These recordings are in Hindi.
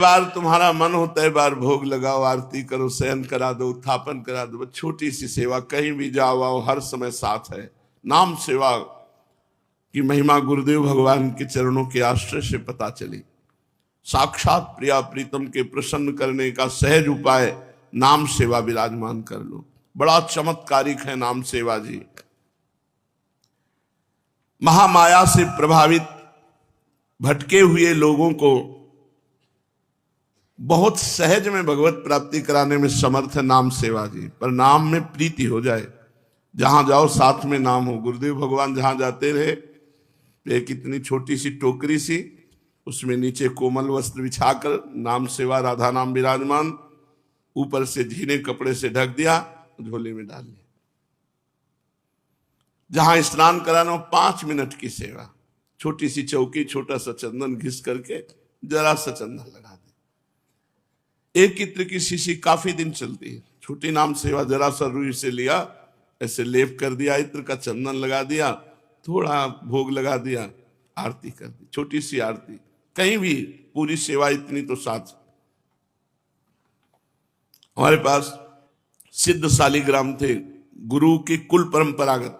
बार तुम्हारा मन होता है बार भोग लगाओ, आरती करो, शयन करा दो, उत्थापन करा दो। छोटी सी सेवा, कहीं भी जाओ आओ हर समय साथ है। नाम सेवा की महिमा गुरुदेव भगवान के चरणों के आश्रय से पता चली। साक्षात प्रिया प्रीतम के प्रसन्न करने का सहज उपाय नाम सेवा विराजमान कर लो। बड़ा चमत्कारिक है नाम सेवा जी। महामाया से प्रभावित भटके हुए लोगों को बहुत सहज में भगवत प्राप्ति कराने में समर्थ है नाम सेवा जी। पर नाम में प्रीति हो जाए, जहां जाओ साथ में नाम हो। गुरुदेव भगवान जहां जाते रहे, एक इतनी छोटी सी टोकरी सी, उसमें नीचे कोमल वस्त्र बिछाकर नाम सेवा राधा नाम विराजमान, ऊपर से झीने कपड़े से ढक दिया, झोले में डाल लिया। जहां स्नान कराना 5 मिनट की सेवा, छोटी सी चौकी, छोटा सा चंदन घिस करके जरा सा चंदन लगा दे। एक इत्र की शीशी काफी दिन चलती है। छोटी नाम सेवा, जरा सा रुई से लिया, ऐसे लेप कर दिया, इत्र का चंदन लगा दिया, थोड़ा भोग लगा दिया, आरती कर दी, छोटी सी आरती। कहीं भी पूरी सेवा इतनी तो साथ। हमारे पास सिद्ध शालिग्राम थे, गुरु की कुल परंपरागत,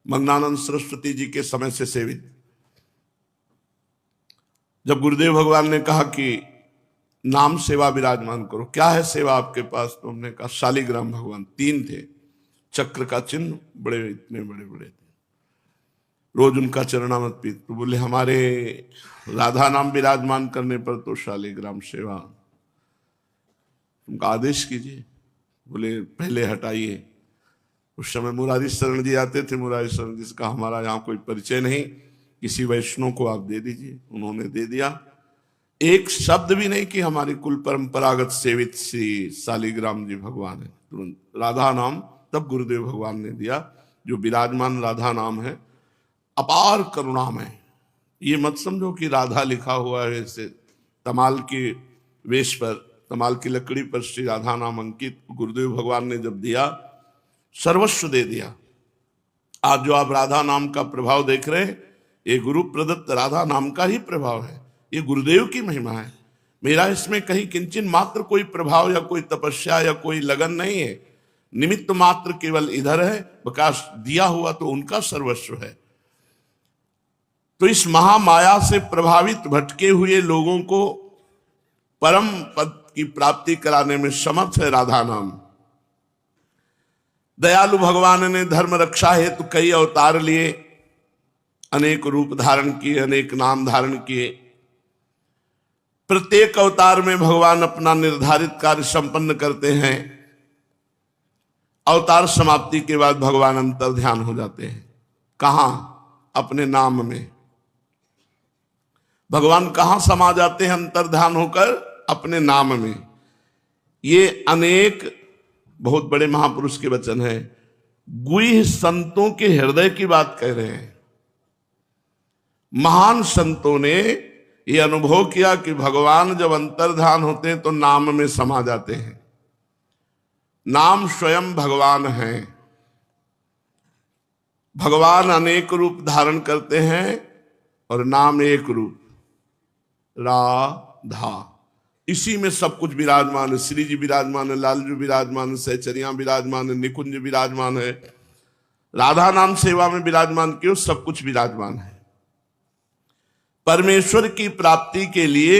मंगनानंद सरस्वती जी के समय से सेवित। जब गुरुदेव भगवान ने कहा कि नाम सेवा विराजमान करो, क्या है सेवा आपके पास, तो हमने कहा शालिग्राम भगवान 3 थे, चक्र का चिन्ह, बड़े इतने बड़े बड़े थे, रोज उनका चरणामृत पी। तो बोले हमारे राधा नाम विराजमान करने पर तो शालिग्राम सेवा, उनका आदेश कीजिए। बोले पहले हटाइए। उस समय मुरारी शरण जी आते थे। मुरारी शरण जी से कहा हमारा यहाँ कोई परिचय नहीं, किसी वैष्णव को आप दे दीजिए। उन्होंने दे दिया। एक शब्द भी नहीं कि हमारी कुल परंपरागत सेवित श्री शालिग्राम जी भगवान है। तुरंत राधा नाम तब गुरुदेव भगवान ने दिया, जो विराजमान राधा नाम है, अपार करुणामय। ये मत समझो कि राधा लिखा हुआ है ऐसे तमाल के वेश पर, तमाल की लकड़ी पर श्री राधा नाम अंकित। गुरुदेव भगवान ने जब दिया, सर्वस्व दे दिया। आज जो आप राधा नाम का प्रभाव देख रहे हैं, ये गुरु प्रदत्त राधा नाम का ही प्रभाव है। ये गुरुदेव की महिमा है। मेरा इसमें कहीं किंचन मात्र कोई प्रभाव या कोई तपस्या या कोई लगन नहीं है। निमित्त मात्र केवल इधर है, विकास दिया हुआ तो उनका सर्वस्व है। तो इस महामाया से प्रभावित भटके हुए लोगों को परम पद की प्राप्ति कराने में समर्थ है राधा नाम। दयालु भगवान ने धर्म रक्षा हेतु कई अवतार लिए, अनेक रूप धारण किए, अनेक नाम धारण किए। प्रत्येक अवतार में भगवान अपना निर्धारित कार्य संपन्न करते हैं। अवतार समाप्ति के बाद भगवान अंतर ध्यान हो जाते हैं। कहां? अपने नाम में। भगवान कहां समा जाते हैं अंतर ध्यान होकर? अपने नाम में। ये अनेक बहुत बड़े महापुरुष के वचन है। गुह्य संतों के हृदय की बात कह रहे हैं। महान संतों ने ये अनुभव किया कि भगवान जब अंतर्ध्यान होते हैं तो नाम में समा जाते हैं। नाम स्वयं भगवान है। भगवान अनेक रूप धारण करते हैं और नाम एक रूप, राधा। इसी में सब कुछ विराजमान है। श्री जी विराजमान है, लाल जी विराजमान है, सहचरियां विराजमान है, निकुंज विराजमान है। राधा नाम सेवा में विराजमान क्यों? सब कुछ विराजमान है। परमेश्वर की प्राप्ति के लिए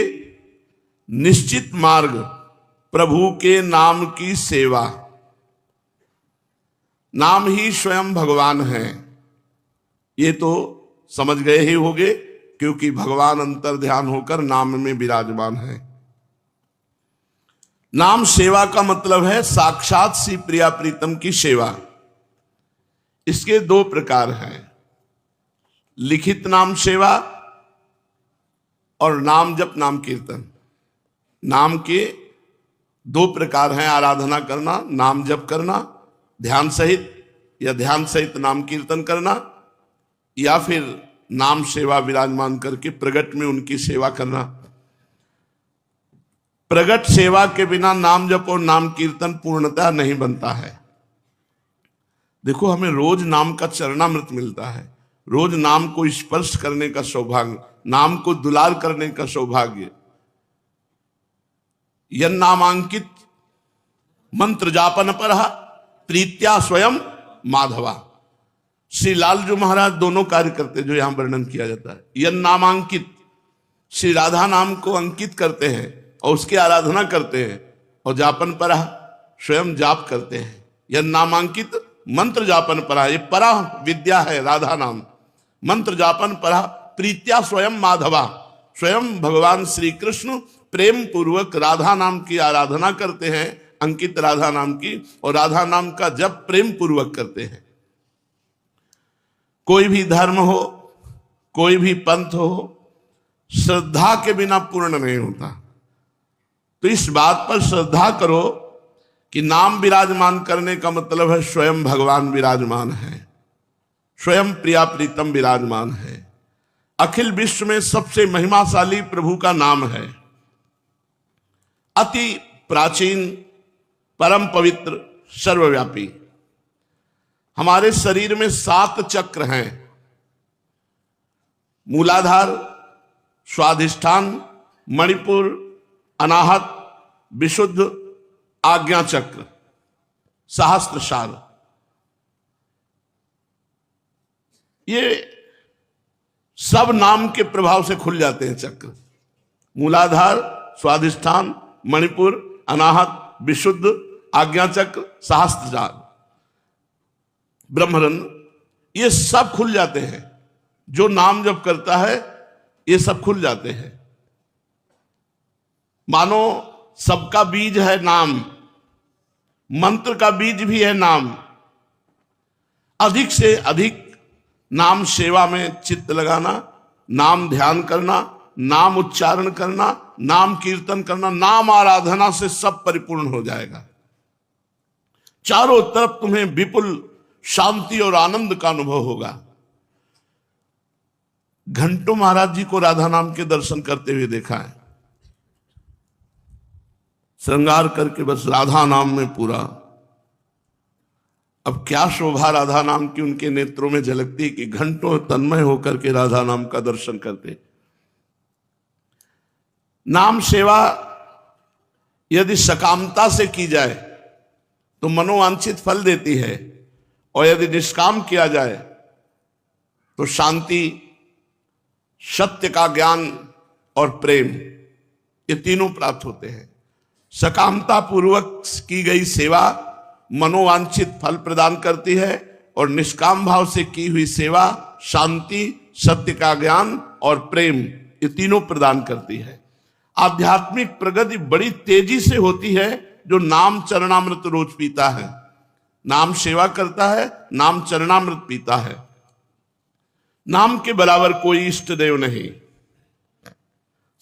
निश्चित मार्ग प्रभु के नाम की सेवा। नाम ही स्वयं भगवान है, ये तो समझ गए ही होंगे, क्योंकि भगवान अंतर ध्यान होकर नाम में विराजमान है। नाम सेवा का मतलब है साक्षात श्री प्रिया प्रीतम की सेवा। इसके 2 प्रकार हैं, लिखित नाम सेवा और नाम जप नाम कीर्तन। नाम के 2 प्रकार हैं, आराधना करना, नाम जप करना ध्यान सहित, या ध्यान सहित नाम कीर्तन करना, या फिर नाम सेवा विराजमान करके प्रगट में उनकी सेवा करना। प्रगट सेवा के बिना नाम जप और नाम कीर्तन पूर्णतः नहीं बनता है। देखो, हमें रोज नाम का चरणामृत मिलता है, रोज नाम को स्पर्श करने का सौभाग्य, नाम को दुलार करने का सौभाग्य। यन्नामांकित मंत्र जापन पर प्रीत्या स्वयं माधवा। श्री लालजू महाराज दोनों कार्य करते जो यहां वर्णन किया जाता है। यन्नामांकित, श्री राधा नाम को अंकित करते हैं और उसकी आराधना करते हैं, और जापन पर स्वयं जाप करते हैं। यन्नामांकित मंत्र जापन पर, ये परा विद्या है राधा नाम। मंत्र जापन पर प्रीत्या स्वयं माधवा, स्वयं भगवान श्री कृष्ण प्रेम पूर्वक राधा नाम की आराधना करते हैं, अंकित राधा नाम की, और राधा नाम का जप प्रेम पूर्वक करते हैं। कोई भी धर्म हो, कोई भी पंथ हो, श्रद्धा के बिना पूर्ण नहीं होता। तो इस बात पर श्रद्धा करो कि नाम विराजमान करने का मतलब है स्वयं भगवान विराजमान है, स्वयं प्रिया प्रीतम विराजमान है। अखिल विश्व में सबसे महिमाशाली प्रभु का नाम है, अति प्राचीन, परम पवित्र, सर्वव्यापी। हमारे शरीर में 7 चक्र हैं, मूलाधार, स्वाधिष्ठान, मणिपुर, अनाहत, विशुद्ध, आज्ञा चक्र, सहस्त्रशार। ये सब नाम के प्रभाव से खुल जाते हैं चक्र। मूलाधार, स्वाधिष्ठान, मणिपुर, अनाहत, विशुद्ध, आज्ञा चक्र, सहस्त्रशार, ब्रह्मरंध्र, ये सब खुल जाते हैं। जो नाम जब करता है ये सब खुल जाते हैं। मानो सबका बीज है नाम, मंत्र का बीज भी है नाम। अधिक से अधिक नाम सेवा में चित्त लगाना, नाम ध्यान करना, नाम उच्चारण करना, नाम कीर्तन करना, नाम आराधना से सब परिपूर्ण हो जाएगा। चारों तरफ तुम्हें विपुल शांति और आनंद का अनुभव होगा। घंटों महाराज जी को राधा नाम के दर्शन करते हुए देखा है, श्रृंगार करके बस राधा नाम में पूरा। अब क्या शोभा राधा नाम की उनके नेत्रों में झलकती कि घंटों तन्मय होकर के राधा नाम का दर्शन करते। नाम सेवा यदि सकामता से की जाए तो मनोवांछित फल देती है, और यदि निष्काम किया जाए तो शांति, सत्य का ज्ञान और प्रेम, ये तीनों प्राप्त होते हैं। सकामता पूर्वक की गई सेवा मनोवांछित फल प्रदान करती है, और निष्काम भाव से की हुई सेवा शांति, सत्य का ज्ञान और प्रेम, ये तीनों प्रदान करती है। आध्यात्मिक प्रगति बड़ी तेजी से होती है जो नाम चरणामृत रोज पीता है, नाम सेवा करता है, नाम चरणामृत पीता है। नाम के बराबर कोई इष्ट देव नहीं।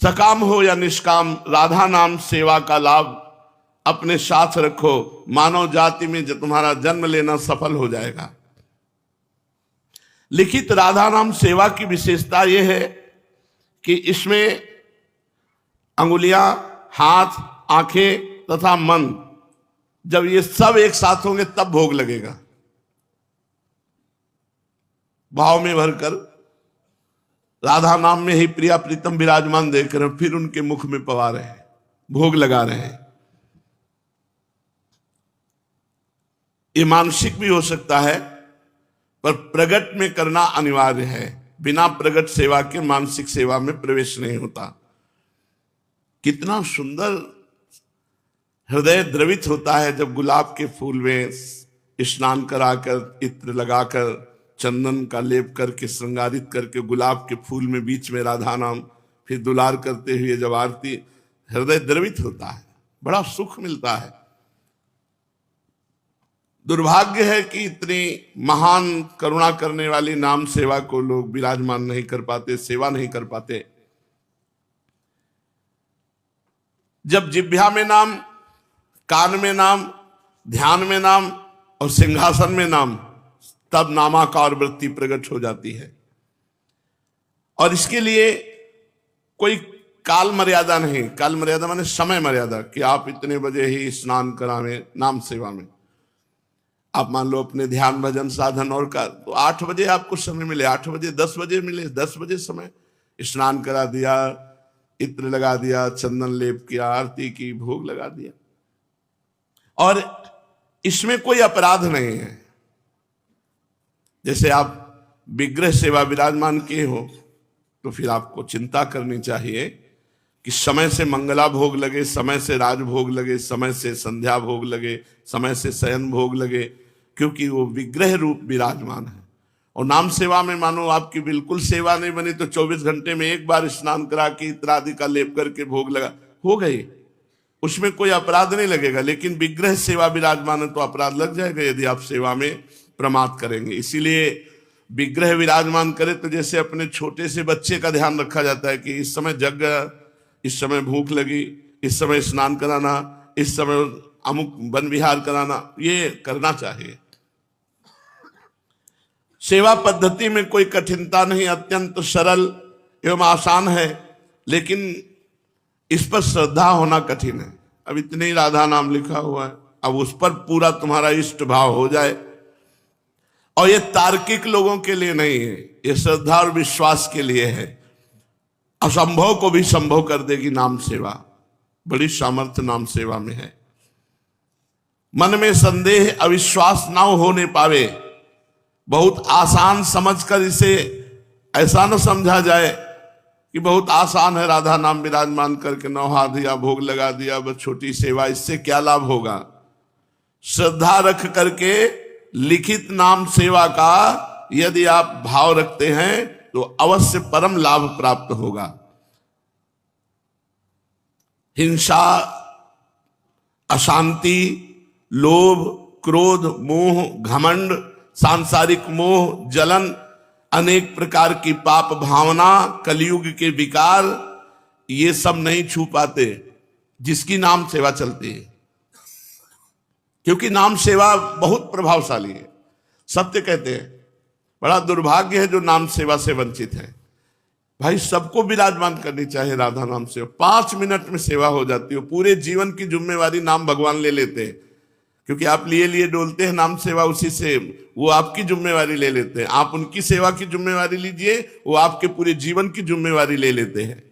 सकाम हो या निष्काम, राधा नाम सेवा का लाभ अपने साथ रखो, मानव जाति में तुम्हारा जन्म लेना सफल हो जाएगा। लिखित राधा नाम सेवा की विशेषता यह है कि इसमें अंगुलियां, हाथ, आंखें तथा मन, जब ये सब एक साथ होंगे तब भोग लगेगा। भाव में भरकर राधा नाम में ही प्रिया प्रीतम विराजमान देखकर फिर उनके मुख में पवा रहे हैं, भोग लगा रहे हैं। ये मानसिक भी हो सकता है, पर प्रगट में करना अनिवार्य है। बिना प्रगट सेवा के मानसिक सेवा में प्रवेश नहीं होता। कितना सुंदर हृदय द्रवित होता है जब गुलाब के फूल में स्नान कराकर, इत्र लगाकर, चंदन का लेप करके, श्रृंगारित करके, गुलाब के फूल में बीच में राधा नाम, फिर दुलार करते हुए जब आरती, हृदय द्रवित होता है, बड़ा सुख मिलता है। दुर्भाग्य है कि इतनी महान करुणा करने वाली नाम सेवा को लोग विराजमान नहीं कर पाते, सेवा नहीं कर पाते। जब जिह्वा में नाम, कान में नाम, ध्यान में नाम और सिंहासन में नाम, तब नामाकार वृत्ति प्रकट हो जाती है। और इसके लिए कोई काल मर्यादा नहीं। काल मर्यादा माने समय मर्यादा, कि आप इतने बजे ही स्नान करावें नाम सेवा में। आप मान लो अपने ध्यान भजन साधन और का, तो 8 बजे आपको समय मिले, 8 बजे, 10 बजे मिले, 10 बजे समय, स्नान करा दिया, इत्र लगा दिया, चंदन लेप किया, आरती की, भोग लगा दिया, और इसमें कोई अपराध नहीं है। जैसे आप विग्रह सेवा विराजमान किए हो तो फिर आपको चिंता करनी चाहिए कि समय से मंगला भोग लगे, समय से राजभोग लगे, समय से संध्या भोग लगे, समय से शयन भोग लगे, क्योंकि वो विग्रह रूप विराजमान है। और नाम सेवा में मानो आपकी बिल्कुल सेवा नहीं बनी तो 24 घंटे में एक बार स्नान करा के इत्र आदि का लेप करके भोग लगा, हो गई, उसमें कोई अपराध नहीं लगेगा। लेकिन विग्रह सेवा विराजमान है तो अपराध लग जाएगा यदि आप सेवा में प्रमाद करेंगे। इसीलिए विग्रह विराजमान करे तो जैसे अपने छोटे से बच्चे का ध्यान रखा जाता है कि इस समय जग गया, इस समय भूख लगी, इस समय स्नान कराना, इस समय अमुक वन विहार कराना, ये करना चाहिए। सेवा पद्धति में कोई कठिनता नहीं, अत्यंत सरल एवं आसान है, लेकिन इस पर श्रद्धा होना कठिन है। अब इतने ही राधा नाम लिखा हुआ है, अब उस पर पूरा तुम्हारा इष्ट भाव हो जाए। और ये तार्किक लोगों के लिए नहीं है, ये श्रद्धा और विश्वास के लिए है। असंभव को भी संभव कर देगी नाम सेवा, बड़ी सामर्थ्य नाम सेवा में है। मन में संदेह अविश्वास ना होने पावे, बहुत आसान समझकर इसे ऐसा न समझा जाए कि बहुत आसान है राधा नाम विराजमान करके नौहा दिया, भोग लगा दिया, बस छोटी सेवा, इससे क्या लाभ होगा। श्रद्धा रख करके लिखित नाम सेवा का यदि आप भाव रखते हैं तो अवश्य परम लाभ प्राप्त होगा। हिंसा, अशांति, लोभ, क्रोध, मोह, घमंड, सांसारिक मोह, जलन, अनेक प्रकार की पाप भावना, कलयुग के विकार, ये सब नहीं छू पाते जिसकी नाम सेवा चलती है। क्योंकि नाम सेवा बहुत प्रभावशाली है। सत्य कहते हैं, बड़ा दुर्भाग्य है जो नाम सेवा से वंचित है। भाई सबको विराजमान करनी चाहिए राधा नाम सेवा, 5 मिनट में सेवा हो जाती है। पूरे जीवन की जिम्मेवारी नाम भगवान ले लेते हैं, क्योंकि आप लिए डोलते हैं नाम सेवा, उसी से वो आपकी जिम्मेवारी ले लेते हैं। आप उनकी सेवा की जिम्मेवारी लीजिए, वो आपके पूरे जीवन की जिम्मेवारी ले लेते हैं।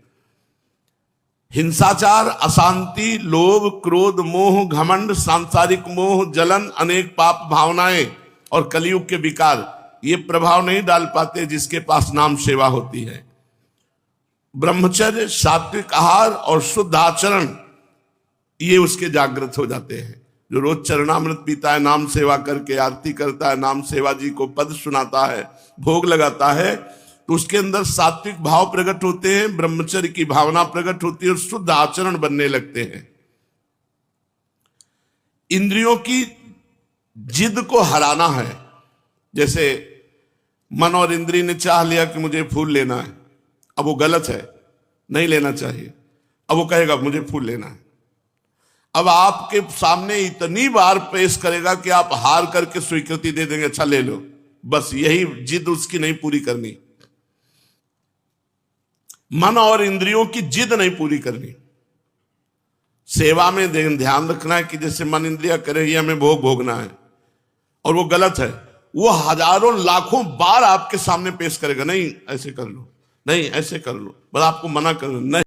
हिंसाचार, अशांति, लोभ, क्रोध, मोह, घमंड, सांसारिक मोह, जलन, अनेक पाप भावनाएं और कलयुग के विकार, ये प्रभाव नहीं डाल पाते जिसके पास नाम सेवा होती है। ब्रह्मचर्य, सात्विक आहार और शुद्ध आचरण, ये उसके जागृत हो जाते हैं। जो रोज चरणामृत पीता है, नाम सेवा करके आरती करता है, नाम सेवा जी को पद सुनाता है, भोग लगाता है, तो उसके अंदर सात्विक भाव प्रकट होते हैं, ब्रह्मचर्य की भावना प्रकट होती है और शुद्ध आचरण बनने लगते हैं। इंद्रियों की जिद को हराना है। जैसे मन और इंद्री ने चाह लिया कि मुझे फूल लेना है, अब वो गलत है, नहीं लेना चाहिए, अब वो कहेगा मुझे फूल लेना है। अब आपके सामने इतनी बार पेश करेगा कि आप हार करके स्वीकृति दे देंगे, अच्छा ले लो, बस यही जिद उसकी नहीं पूरी करनी। मन और इंद्रियों की जिद नहीं पूरी करनी। सेवा में ध्यान रखना है कि जैसे मन इंद्रिया करे ये हमें भोग भोगना है और वो गलत है, वो हजारों लाखों बार आपके सामने पेश करेगा, नहीं ऐसे कर लो, नहीं ऐसे कर लो, बस आपको मना कर लो, नहीं।